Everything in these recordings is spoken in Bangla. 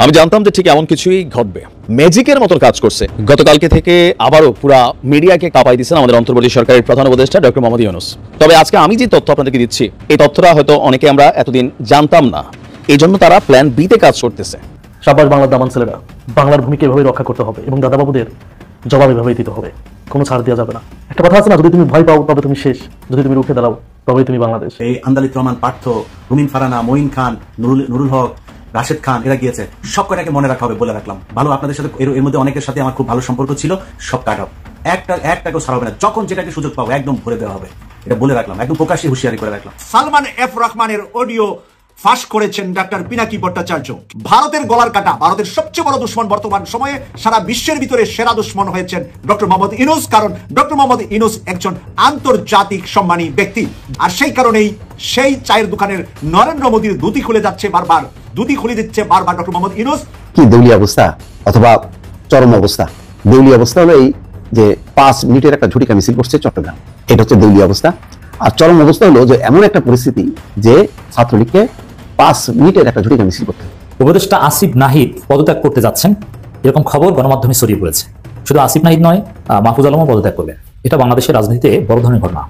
আমি জানতাম যে ঠিক এমন কিছুই ঘটবে, ম্যাজিকের মতো কাজ করছে। গতকালকে থেকে আবারও পুরা মিডিয়াকে কাঁপাই দিচ্ছেন আমাদের অন্তর্বর্তী সরকারের প্রধান উপদেষ্টা ডক্টর মোহাম্মদ ইউনূস। তবে আজকে আমি যে তথ্য আপনাদেরকে দিচ্ছি, এই তথ্যটা হয়তো অনেকে আমরা এতদিন জানতাম না, এই জন্য তারা প্ল্যান বি তে কাজ করতেছে। সাবাস বাংলার দামান ছেলেরা, বাংলার ভূমিকে এভাবে রক্ষা করতে হবে এবং দাদাবাবুদের জবাব এভাবেই দিতে হবে, কোনো ছাড় দেওয়া যাবে না। একটা কথা আছে না, যদি তুমি ভয় পাও তবে তুমি শেষ, যদি তুমি রুখে দাঁড়াও তবেই তুমি বাংলাদেশ। এই আন্দালিত রহমান, পার্থ, রুমিন ফারানা, মঈন খান, নুরুল হক, রাশেদ খান, এরা গিয়েছে। সব কটাকে মনে রাখা হবে, বলে রাখলাম। ভালো, আপনাদের সাথে এর মধ্যে অনেকের সাথে আমার খুব ভালো সম্পর্ক ছিল, সব কাট আপ, একটাকেও ছাড়া হবে না। যখন যেটাকে সুযোগ পাবো একদম ভরে দেওয়া হবে, এটা বলে রাখলাম, একদম প্রকাশ্যে হুঁশিয়ারি করে রাখলাম। সালমান এফ রহমানের অডিও ফাঁস করেছেন ডাক্তার পিনাকি ভট্টাচার্য। ভারতের গলার কাটা, ভারতের সবচেয়ে বড় দুশ্মন বর্তমান সময়ে, সারা বিশ্বের ভিতরে সেরা দুশ্মন হয়েছেন ডক্টর মোহাম্মদ ইউনূস। কারণ ডক্টর মোহাম্মদ ইউনূস একজন আন্তর্জাতিক সম্মানী ব্যক্তি, আর সেই কারণেই সেই চায়ের দোকানের নরেন্দ্র মোদীর দুটি খুলে যাচ্ছে বারবার, দুটি খুলে দিচ্ছে বারবার ডক্টর মোহাম্মদ ইউনূস। কি দেউলিয়া অবস্থা অথবা চরম অবস্থা? দেউলিয়া অবস্থা হলো এই যে 5 মিনিটের একটা ঝটিকা মিছিল করছে চট্টগ্রাম, এটা হচ্ছে দেউলিয়া অবস্থা। আর চরম অবস্থা হলো যে এমন একটা পরিস্থিতি যে ছাত্রলীগকে 5 মিনিটের একটা ঝটিকা মিছিল করতে। উপদেষ্টা আসিফ নাহিদ পদত্যাগ করতে যাচ্ছেন, এরকম খবর গণমাধ্যমে ছড়িয়ে পড়েছে। শুধু আসিফ নাহিদ নয়, মাহফুজ আলমও পদত্যাগ করবেন। এটা বাংলাদেশের রাজনীতিতে বড় ধরনের ঘটনা।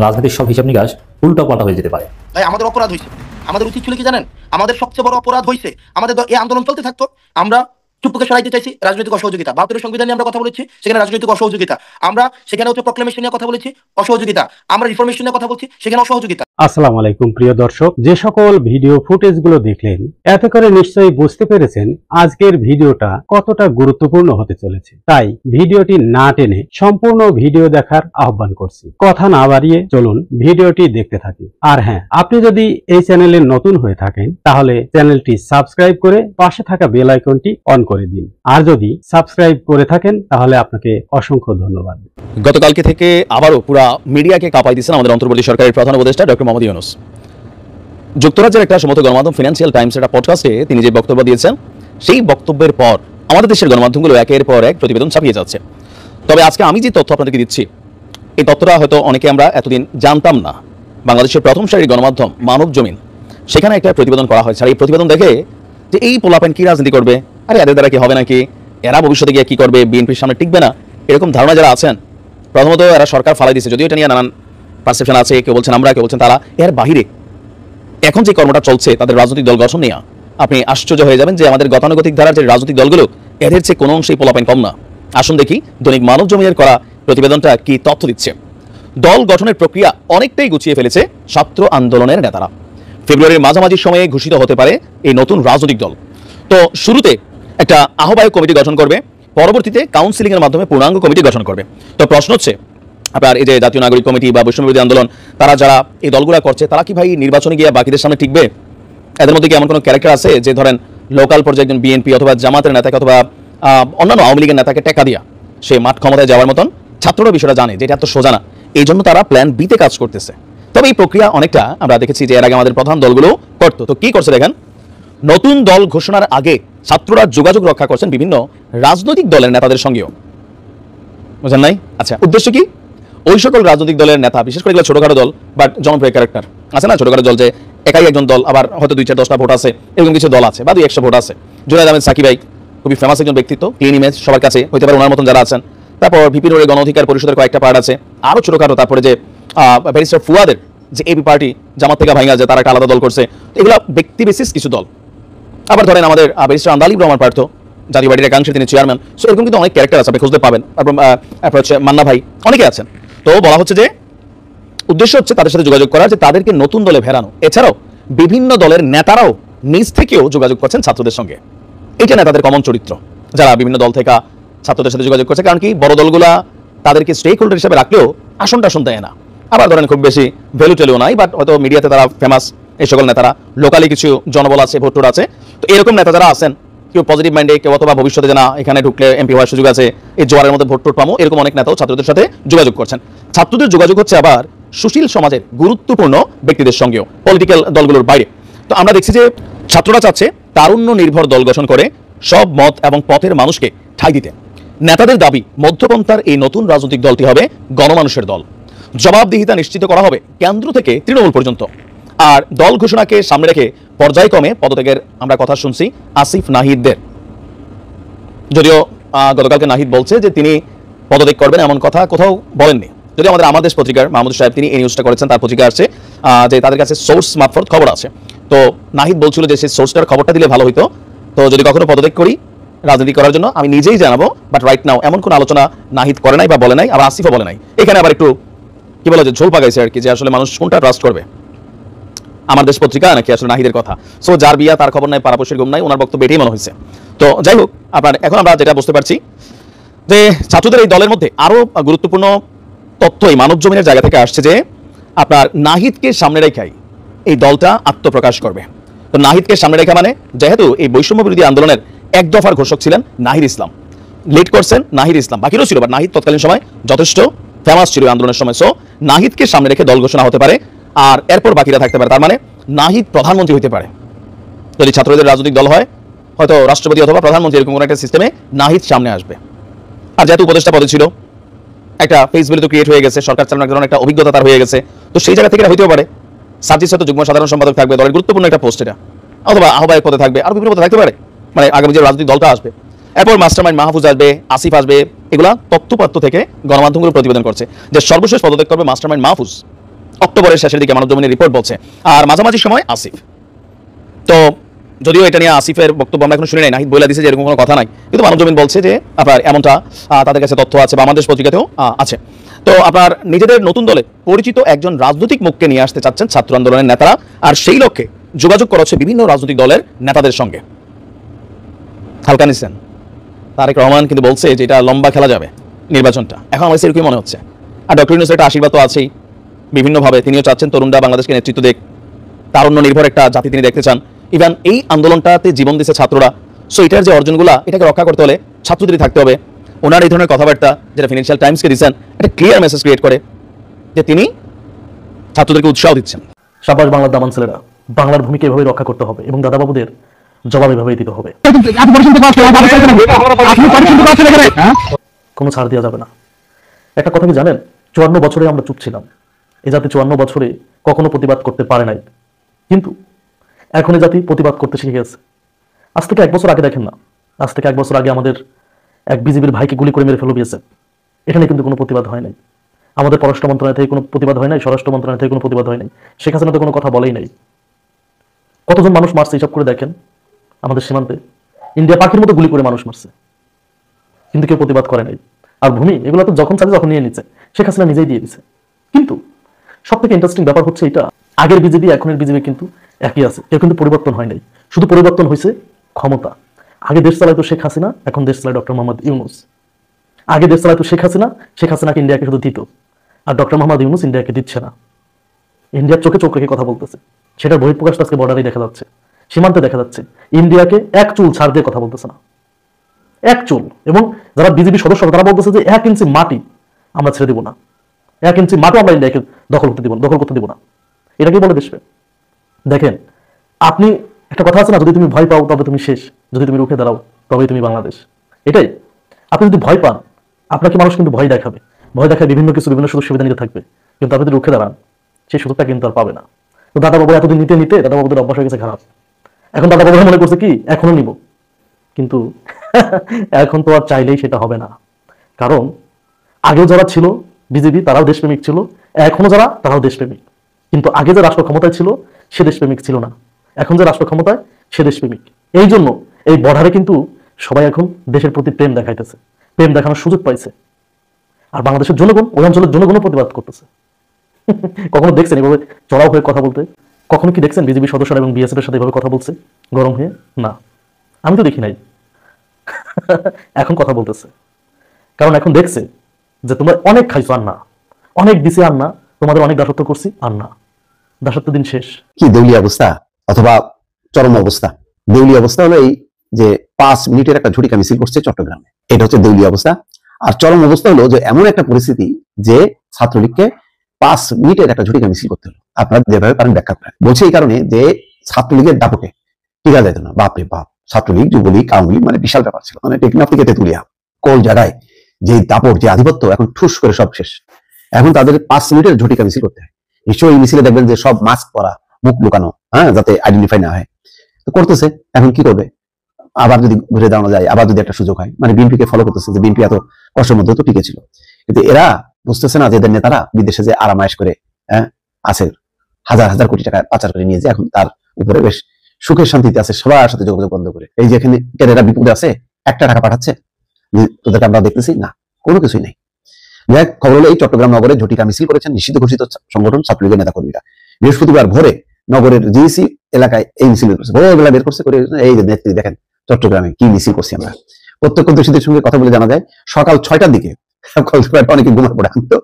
রাজনীতির সব হিসাব নিকাশ উল্টা পাল্টা হয়ে যেতে পারে। ভাই, আমাদের অপরাধ হয়েছে, আমাদের উচিত ছিল কি জানেন? আমাদের সবচেয়ে বড় অপরাধ হয়েছে, আমাদের এই আন্দোলন চলতে থাকতো, আমরা চুপকে সরাইতে চাইছি রাজনৈতিক অসহযোগিতা। 72 সংবিধান নিয়ে আমরা কথা বলেছি, সেখানে রাজনৈতিক অসহযোগিতা। আমরা সেখানে হচ্ছে প্রক্লেমেশন নিয়ে কথা বলেছি, অসহযোগিতা। আমরা রিফরমেশন নিয়ে কথা বলছি, সেখানে অসহযোগিতা। আসসালামু আলাইকুম প্রিয় দর্শক, যে সকল ভিডিও ফুটেজগুলো দেখলেন, এতে করে নিশ্চয়ই বুঝতে পেরেছেন আজকের ভিডিওটা কতটা গুরুত্বপূর্ণ হতে চলেছে। তাই ভিডিওটি না টেনে সম্পূর্ণ ভিডিও দেখার আহ্বান করছি। কথা না বাড়িয়ে চলুন ভিডিওটি দেখতে থাকি। আর হ্যাঁ, আপনি যদি এই চ্যানেলে নতুন হয়ে থাকেন তাহলে চ্যানেলটি সাবস্ক্রাইব করে পাশে থাকা বেল আইকনটি অন করে দিন। আর যদি সাবস্ক্রাইব করে থাকেন তাহলে আপনাকে অসংখ্য ধন্যবাদ। গতকালকে থেকে আবারও পুরা মিডিয়াকে কাঁপাই দিচ্ছেন আমাদের অন্তর্বর্তী সরকারের প্রধান উপদেষ্টা ডক্টর মোহাম্মদ ইউনূস। যুক্তরাজ্যের একটা সমস্ত গণমাধ্যম ফিনান্সিয়াল টাইমস একটা পডকাস্টে তিনি যে বক্তব্য দিয়েছেন, সেই বক্তব্যের পর আমাদের দেশের গণমাধ্যমগুলো একের পর এক প্রতিবেদন ছাপিয়ে যাচ্ছে। তবে আজকে আমি যে তথ্য আপনাদেরকে দিচ্ছি, এই তথ্যটা হয়তো অনেকে আমরা এতদিন জানতাম না। বাংলাদেশের প্রথম সারির গণমাধ্যম মানব জমিন, সেখানে একটা প্রতিবেদন করা হয়েছে। আর এই প্রতিবেদন দেখে যে এই পোলাপেন কি রাজনীতি করবে, আরে এদের দ্বারা কি হবে নাকি, এরা ভবিষ্যতে গিয়ে কি করবে, বিএনপির সামনে টিকবে না, এরকম ধারণা যারা আছেন, প্রথমত এরা সরকার ফালাই দিচ্ছে। যদিও এটা নিয়ে নানান পারসেপশন আছে, কেউ বলছেন আমরা, কেউ বলছেন তারা। এর বাহিরে এখন যে কর্মটা চলছে তাদের রাজনৈতিক দল গঠন নিয়ে, আপনি আশ্চর্য হয়ে যাবেন যে আমাদের গতানুগতিক ধারার যে রাজনৈতিক দলগুলো, এদের চেয়ে কোনো অংশেই পোলাপেন কম না। আসুন দেখি দৈনিক মানব জমিনের করা প্রতিবেদনটা কি তথ্য দিচ্ছে। দল গঠনের প্রক্রিয়া অনেকটাই গুছিয়ে ফেলেছে ছাত্র আন্দোলনের নেতারা। ফেব্রুয়ারির মাঝামাঝি সময়ে ঘোষিত হতে পারে এই নতুন রাজনৈতিক দল। তো শুরুতে একটা আহ্বায়ক কমিটি গঠন করবে, পরবর্তীতে কাউন্সিলিং এর মাধ্যমে পূর্ণাঙ্গ কমিটি গঠন করবে। তো প্রশ্ন হচ্ছে, আপনার এই যে জাতীয় নাগরিক কমিটি বা বৈষম্যবিরোধী আন্দোলন, তারা যারা এই দলগুলো করছে, তারা কি ভাই নির্বাচনে গিয়ে বাকিদের সামনে টিকবে? এদের মধ্যে কি এমন কোনো ক্যারেক্টার আছে যে ধরেন লোকাল পর্যায়ে একজন বিএনপি অথবা জামাতের নেতাকে অথবা অন্যান্য আওয়ামী লীগের নেতাকে টেকা দিয়া সে মাঠ ক্ষমতায় যাওয়ার মতন? ছাত্ররা বিষয়টা জানে যে এটা এত সোজা না, এই জন্য তারা প্ল্যান বি তে কাজ করতেছে। তবে এই প্রক্রিয়া অনেকটা আমরা দেখেছি যে এর আগে আমাদের প্রধান দলগুলো করতো। তো কি করছে দেখেন, নতুন দল ঘোষণার আগে ছাত্ররা যোগাযোগ রক্ষা করছেন বিভিন্ন রাজনৈতিক দলের নেতাদের সঙ্গেও। বুঝেন নাই? আচ্ছা, উদ্দেশ্য কি? ওই সকল রাজনৈতিক দলের নেতা, বিশেষ করে এগুলো ছোটখাটো দল বাট জনপ্রিয় ক্যারেক্টার আছে না, ছোটখাটো দল যে একাই একজন দল, আবার হয়তো 2-4-10টা ভোট আছে, এরকম কিছু দল আছে, বা 200 ভোট আছে। জুনায়েদ আহমেদ সাকি ভাই খুবই ফেমাস একজন ব্যক্তিত্ব, ক্লিন ইমেজ সবার কাছে, হইতে পারে ওনার মতন যারা আছেন। তারপর ভিপি নুরের গণ অধিকার পরিষদের কয়েকটা পার্ট আছে, আরও ছোটখাটো। তারপরে যে ব্যারিস্টার ফুয়াদের যে এবি পার্টি জামাত থেকে ভাঙা যায়, তারা একটা আলাদা দল করছে। এগুলো ব্যক্তি বেসিস কিছু দল। আবার ধরেন আমাদের ব্যারিস্টার আন্দালিব রহমান পার্থ, জাতীয় পার্টির একাংশের তিনি চেয়ারম্যান। সো এরকম কিন্তু অনেক ক্যারেক্টার আছে, আপনি খুঁজতে পাবেন। তারপর হচ্ছে মান্না ভাই, অনেকে আছেন। তো বলা হচ্ছে যে উদ্দেশ্য হচ্ছে তাদের সাথে যোগাযোগ করা, যে তাদেরকে নতুন দলে ফেরানো। এছাড়াও বিভিন্ন দলের নেতারাও নিজ থেকেও যোগাযোগ করছেন ছাত্রদের সঙ্গে। এটা নেতাদের কমন চরিত্র, যারা বিভিন্ন দল থেকে ছাত্রদের সাথে যোগাযোগ করছে। কারণ কি, বড় দলগুলা তাদেরকে স্টেক হোল্ডার হিসেবে রাখলেও আসন টাসন দেয় না। আবার ধরেন খুব বেশি ভ্যালু টেলেও নাই, বাট হয়তো মিডিয়াতে তারা ফেমাস। এই সকল নেতারা লোকালি কিছু জনবল আছে, ভোটর আছে। তো এরকম নেতা যারা আছেন, কেউ পজিটিভ মাইন্ডে, কেউ অথবা ভবিষ্যতে যে না এখানে ঢুকলে এমপি হওয়ার সুযোগ আছে, এই জোয়ারের মধ্যে ভোট টোট পাবো, এরকম অনেক নেতাও ছাত্রদের সাথে যোগাযোগ করছেন। ছাত্রদের যোগাযোগ হচ্ছে আবার সুশীল সমাজের গুরুত্বপূর্ণ ব্যক্তিদের সঙ্গেও, পলিটিক্যাল দলগুলোর বাইরে। তো আমরা দেখছি যে ছাত্ররা চাচ্ছে তারুণ্য নির্ভর দল গঠন করে সব মত এবং পথের মানুষকে ঠাঁই দিতে। নেতাদের দাবি, মধ্যপন্থার এই নতুন রাজনৈতিক দলটি হবে গণমানুষের দল। জবাবদিহিতা নিশ্চিত করা হবে কেন্দ্র থেকে তৃণমূল পর্যন্ত। আর দল ঘোষণাকে সামনে রেখে পর্যায়ক্রমে পদত্যাগের আমরা কথা শুনছি আসিফ নাহিদদের। যদিও গতকালকে নাহিদ বলছে যে তিনি পদত্যাগ করবেন, এমন কথা কোথাও বলেননি। যদিও আমাদের পত্রিকার মাহমুদ সাহেব তিনি এই নিউজটা করেছেন, তার পত্রিকা আসছে যে তাদের কাছে সোর্স মারফত খবর আছে। তো নাহিদ বলছিল যে সেই সোর্সটার খবরটা দিলে ভালো হইতো। তো যদি কখনো পদত্যাগ করি রাজনীতি করার জন্য আমি নিজেই জানাবো, বাট রাইট নাও এমন কোনো আলোচনা নাহিদ করে নাই বা বলে নাই, আবার আসিফও বলে নাই। এখানে আবার একটু কি বলে যে ঝোল পাকাইছে আর কি, যে আসলে মানুষ কোনটা ট্রাস্ট করবে, আমার দেশ পত্রিকা নাকি আসলে নাহিদের কথা। সো যার বিয়া তার খবর নাই, পারাপশের ঘুম নাই, ওনার বক্তব্য এটাই মনে হয়েছে। তো যাই হোক, এখন আমরা যেটা বুঝতে পারছি যে ছাত্রদের এই দলের মধ্যে আরো গুরুত্বপূর্ণ তথ্য এই মানব জমিনের জায়গা থেকে আসছে যে আপনার নাহিদকে সামনে রেখাই এই দলটা আত্মপ্রকাশ করবে। তো নাহিদকে সামনে রেখা মানে, যেহেতু এই বৈষম্য বিরোধী আন্দোলনের এক দফার ঘোষক ছিলেন নাহিদ ইসলাম, লিড করছেন নাহিদ ইসলাম, বাকিরও ছিল, বাট নাহিদ তৎকালীন সময় যথেষ্ট ফেমাস ছিল আন্দোলনের সময়। সো নাহিদকে সামনে রেখে দল ঘোষণা হতে পারে, আর এরপর বাকিরা থাকতে পারে। তার মানে নাহিদ প্রধানমন্ত্রী হতে পারে যদি ছাত্রদের রাজনৈতিক দল হয়, হয়তো রাষ্ট্রপতি অথবা প্রধানমন্ত্রী এরকম কোনো একটা সিস্টেমে নাহিদ সামনে আসবে। আর যেহেতু উপদেষ্টা পদে ছিল, একটা ফেস ভ্যালু তো ক্রিয়েট হয়ে গেছে, সরকার চালানোর ধরনের একটা অভিজ্ঞতা তার হয়ে গেছে। তো সেই জায়গা থেকে এটা হইতেও পারে। সার্জিস হয়তো যুগ্ম সাধারণ সম্পাদক থাকবে, দলের গুরুত্বপূর্ণ একটা পোস্ট এটা, অথবা আহ্বায়ক পদে থাকবে, আর বিভিন্ন পদে থাকতে পারে, মানে আগামী যে রাজনৈতিক দলটা আসবে। এরপর মাস্টারমাইন্ড মাহফুজ আসবে, আসিফ আসবে, এগুলা তথ্যপাত্র থেকে গণমাধ্যমগুলো প্রতিবেদন করছে যে সর্বশেষ পদত্যাগ করবে মাস্টারমাইন্ড মাহফুজ, অক্টোবরের শেষের দিকে মানব জমিনের রিপোর্ট বলছে, আর মাঝামাঝি সময় আসিফ। তো যদিও এটা নিয়ে আসিফের বক্তব্য আমরা এখন শুনি নাই, নাহিদ বলে দিছে যে এরকম কোনো কথা নাই, কিন্তু মানব জমিন বলছে যে আপনার এমনটা তাদের কাছে তথ্য আছে বা আমাদের পত্রিকাতেও আছে। তো আপনার নিজেদের নতুন দলে পরিচিত একজন রাজনৈতিক মুখকে নিয়ে আসতে চাচ্ছেন ছাত্র আন্দোলনের নেতারা, আর সেই লক্ষ্যে যোগাযোগ করা হচ্ছে বিভিন্ন রাজনৈতিক দলের নেতাদের সঙ্গে। হালকা নিছেন তারেক রহমান কিন্তু বলছে যে এটা লম্বা খেলা যাবে নির্বাচনটা, এখন আমার এরকমই মনে হচ্ছে। আর ডক্টর ইউনূসের একটা আশীর্বাদ তো আছেই বিভিন্নভাবে, তিনিও চাচ্ছেন তরুণরা বাংলাদেশকে নেতৃত্ব দেখ, তারুণ্য নির্ভর একটা জাতি তিনি দেখতে চান। ইভেন এই আন্দোলনটাতে জীবন দিচ্ছে ছাত্ররা, সো এটার যে অর্জনগুলা এটাকে রক্ষা করতে হলে ছাত্রদেরই থাকতে হবে। ওনার এই ধরনের কথাবার্তা যেটা ফিনান্সিয়াল টাইমসকে দিচ্ছেন, একটা ক্লিয়ার মেসেজ ক্রিয়েট করে যে তিনি ছাত্রদেরকে উৎসাহ দিচ্ছেন। সাবাস বাংলার দামান ছেলেরা, বাংলার ভূমিকা এভাবেই রক্ষা করতে হবে এবং দাদাবাবুদের জবাব এভাবেই দিতে হবে। কোনো ছাড় দেওয়া যাবে না। একটা কথা কি জানেন, 54 বছরে আমরা চুপ ছিলাম, এই জাতি 54 বছরে কখনো প্রতিবাদ করতে পারে নাই, কিন্তু এখন এই জাতি প্রতিবাদ করতে শিখে গেছে। আজ থেকে 1 বছর আগে দেখেন না, আজ থেকে 1 বছর আগে আমাদের এক বিজেপির ভাইকে গুলি করে মেরে ফেলে দিয়েছে, এখানে কিন্তু কোনো প্রতিবাদ হয় নাই। আমাদের পররাষ্ট্র মন্ত্রণালয় থেকে কোনো প্রতিবাদ হয় নাই, স্বরাষ্ট্র মন্ত্রণালয় থেকে কোনো প্রতিবাদ হয় নাই, শেখ হাসিনা তো কোনো কথা বলেই নাই। কতজন মানুষ মারছে হিসাব করে দেখেন, আমাদের সীমান্তে ইন্ডিয়া পাখির মতো গুলি করে মানুষ মারছে, কিন্তু কেউ প্রতিবাদ করে নাই। আর ভূমি এগুলো তো যখন চাইছে যখন নিয়ে নিচ্ছে, শেখ হাসিনা নিজেই দিয়ে দিচ্ছে। কিন্তু সব থেকে ইন্টারেস্টিং ব্যাপার হচ্ছে এটা, আগের বিজেপি এখনের বিজেপি কিন্তু একই আছে, কেউ কিন্তু পরিবর্তন হয় নাই, শুধু পরিবর্তন হয়েছে ক্ষমতা। আগে দেশ চালাইতো শেখ হাসিনা, এখন দেশ চালায় ডক্টর মোহাম্মদ ইউনূস। আগে দেশ চালাইতো শেখ হাসিনা, শেখ হাসিনাকে ইন্ডিয়াকে শুধু দিত, আর ডক্টর মোহাম্মদ ইউনূস ইন্ডিয়াকে দিচ্ছে না। ইন্ডিয়ার চোখে চোখ রেখে কথা বলতেছে, সেটার বহিঃপ্রকাশ আজকে বর্ডারেই দেখা যাচ্ছে, সীমান্তে দেখা যাচ্ছে। ইন্ডিয়াকে এক চুল ছাড় দিয়ে কথা বলতেছে না, এক চুল। এবং যারা বিজেপি সদস্য তারা বলতেছে যে 1 ইঞ্চি মাটি আমরা ছেড়ে দিব না, 1 ইঞ্চি মাটি আমরা ইন্ডিয়াকে দখল করতে দিব না। এটাকে বলে দেশপ্রেম। দেখেন, আপনি একটা কথা আছে না, যদি তুমি ভয় পাও তবে তুমি শেষ, যদি তুমি রুখে দাঁড়াও তবেই তুমি বাংলাদেশ। এটাই, আপনি যদি ভয় পান আপনাকে মানুষ কিন্তু ভয় দেখাবে, ভয় দেখায় বিভিন্ন কিছু বিভিন্ন সুযোগ সুবিধা নিতে থাকবে, কিন্তু আপনি যদি রুখে দাঁড়ান সেই সুযোগটা কিন্তু আর পাবে না। তো দাদাবাবু এতদিন নিতে নিতে দাদাবাবুদের অভ্যাস হয়ে গেছে খারাপ। এখন দাদাবাবু মনে করছে কি এখনো নিব, কিন্তু এখন তো আর চাইলেই সেটা হবে না। কারণ আগেও যারা ছিল বিজেপি তারাও দেশপ্রেমিক ছিল, এখনো যারা তারাও দেশপ্রেমিক। কিন্তু আগে যে রাষ্ট্র ক্ষমতায় ছিল সে দেশপ্রেমিক ছিল না, এখন যে রাষ্ট্র ক্ষমতায় সে দেশপ্রেমিক। এই জন্য এই বর্ডারে কিন্তু সবাই এখন দেশের প্রতি প্রেম দেখাইতেছে, প্রেম দেখানোর সুযোগ পাইছে। আর বাংলাদেশের জনগণ, ওই অঞ্চলের জনগণও প্রতিবাদ করতেছে। কখনো দেখছেন এভাবে চড়াও হয়ে কথা বলতে? কখনো কি দেখছেন বিজেপি সদস্যরা এবং বিএসএফ এর সাথে এভাবে কথা বলছে গরম হয়ে? না, আমি তো দেখি নাই। এখন কথা বলতেছে, কারণ এখন দেখছে যে তোমরা অনেক খাইছো আর না, অনেক দিছে আর না, তোমাদের অনেক দাসত্ব করছি আর না, দাসত্ব দিন শেষ। কি দেউলিয়া অবস্থা অথবা চরম অবস্থা? দেউলিয়া অবস্থা হলো এই যে 5 মিনিটের একটা ঝটিকা মিছিল করছে চট্টগ্রামে, এটা হচ্ছে দেউলিয়া অবস্থা। আর চরম অবস্থা হলো যে এমন একটা পরিস্থিতি যে ছাত্রলীগকে 5 মিনিটের একটা ঝটিকা মিছিল করতে হলো। আপনারা যেভাবে পারেন ব্যাখ্যা করেন। বলছে এই কারণে যে ছাত্রলীগের দাপটে টিকা যেত না। বাপরে বাপ, ছাত্রলীগ, যুবলীগ, আওয়ামী লীগ মানে বিশাল ব্যাপার ছিল, মানে টেকনাফ থেকে তেতুলিয়া কোল জায়গায় যে দাপট, যে আধিপত্য, এখন ঠুস করে সব শেষ। এখন তাদের 5 মিনিটের ঝটিকা মিছিল করতে হয়। নিশ্চয়ই এই মিছিলে দেখবেন যে সব মাস্ক পরা, মুখ লুকানো, যাতে আইডেন্টিফাই না হয়। তো করতেছে, এখন কি করবে? আবার যদি ঘুরে দাঁড়ানো যায়, আবার যদি একটা সুযোগ হয়, মানে বিএনপিকে ফলো করতেছে যে বিএনপি এত কষ্টের মধ্যে তো টিকে ছিল। কিন্তু এরা বুঝতেছে না যে এদের নেতারা বিদেশে যে আরামায়েশ করে আছে, হাজার হাজার কোটি টাকা পাচার করে নিয়ে যে এখন তার উপরে বেশ সুখের শান্তিতে আছে, সবার সাথে যোগাযোগ বন্ধ করে। এই যে এখানে এরা বিপদে আছে, একটা টাকা পাঠাচ্ছে, তোদেরকে আমরা দেখতেছি না, কোনো কিছুই নেই। যাক, খবর হলো এই চট্টগ্রাম নগরে ঝটিকা মিছিল করেছেন নিষিদ্ধ ঘোষিত সংগঠন ছাত্রলীগের নেতাকর্মীরা। বৃহস্পতিবার ভোরে নগরের জিসি এলাকায় এই মিছিল বের করছে, ভোরবেলা বের করছে করে এই যে নেত্রী দেখেন চট্টগ্রামে কি মিছিল করছি আমরা। প্রত্যক্ষদর্শীদের সঙ্গে কথা বলে জানা যায় সকাল 6টার দিকে, অনেকে ঘুমার পড়ে, আমি তো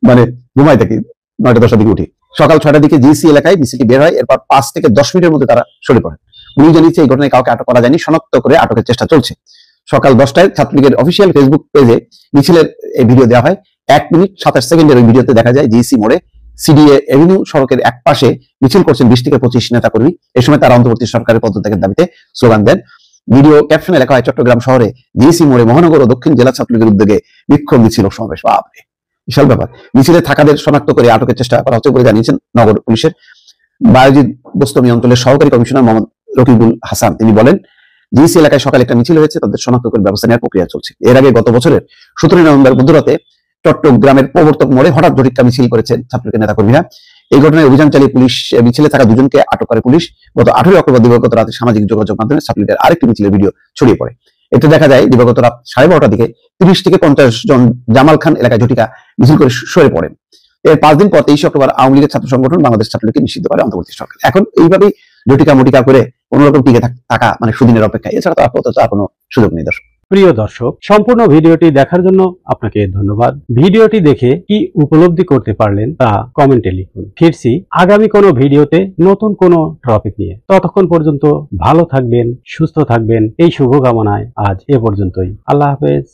মানে ঘুমাই থাকি, 9টা-10টার দিকে উঠি। সকাল 6টার দিকে জিসি এলাকায় মিছিলটি বের হয়, এরপর 5 থেকে 10 মিনিটের মধ্যে তারা সরে পড়ে। পুলিশ জানিয়েছে এই ঘটনায় কাউকে আটক করা যায়নি, শনাক্ত করে আটকের চেষ্টা চলছে। সকাল 10টায় ছাত্রলীগের অফিসিয়াল ফেসবুক পেজে মিছিলের এই ভিডিও দেওয়া হয়। 1 মিনিট 27 সেকেন্ডের ওই ভিডিওতে দেখা যায় জিসি মোড়ে সিডিএ এভিনিউ সড়কের এক পাশে মিছিল করছেন 20 থেকে 25 নেতাকর্মী। এই সময় তারা অন্তর্বর্তী সরকারের পদত্যাগের দাবিতে স্লোগান দেন। ভিডিও ক্যাপশনে লেখা হয় চট্টগ্রাম শহরে জিসি মোড়ে মহানগর ও দক্ষিণ জেলা ছাত্রলীগের উদ্যোগে বিক্ষোভ মিছিল ও সমাবেশ। বাপরে, বিশাল ব্যাপার। মিছিলে থাকাদের শনাক্ত করে আটকের চেষ্টা করা হচ্ছে বলে জানিয়েছেন নগর পুলিশের বায়োজিৎ বোস্তমি অঞ্চলের সহকারী কমিশনার মোহাম্মদ রকিবুল হাসান। তিনি বলেন, জিসি এলাকায় সকালে একটা মিছিল হয়েছে, তাদের শনাক্ত করে ব্যবস্থা নেওয়ার প্রক্রিয়া চলছে। এর আগে গত বছরের 17 নভেম্বর মধ্যরাতে চট্টগ্রামের প্রবর্তক মোড়ে হঠাৎ ঝটিকা মিছিল করেছেন ছাত্রলীগের নেতাকর্মীরা। এই ঘটনায় অভিযান চালিয়ে পুলিশ মিছিলে থাকা দুজনকে আটক করে। পুলিশ গত 18 অক্টোবর দিবাগত রাতে সামাজিক যোগাযোগ মাধ্যমে ছাত্রলীগের আরেকটি মিছিলের ভিডিও ছড়িয়ে পড়ে। এতে দেখা যায় দিবাগত রাত 12:30টার দিকে 30 থেকে 50 জন জামাল খান এলাকায় ঝটিকা মিছিল করে সরে পড়েন। এর 5 দিন পর 23 অক্টোবর আওয়ামী লীগের ছাত্র সংগঠন বাংলাদেশ ছাত্রলীগকে নিষিদ্ধ করে অন্তর্বর্তী সরকার। এখন এইভাবেই ঝটিকা মুটিকা করে কোনোরকম টিকে থাকা মানে সুদিনের অপেক্ষা, এছাড়া তো আপাতত আর কোনো সুযোগ নেই। দর্শক, প্রিয় দর্শক, সম্পূর্ণ ভিডিওটি দেখার জন্য আপনাকে ধন্যবাদ। ভিডিওটি দেখে কি উপলব্ধি করতে পারলেন তা কমেন্টে লিখুন। ফিরছি আগামী কোনো ভিডিওতে নতুন কোনো টপিক নিয়ে। ততক্ষণ পর্যন্ত ভালো থাকবেন, সুস্থ থাকবেন, এই শুভকামনায় আজ এ পর্যন্তই। আল্লাহ হাফেজ।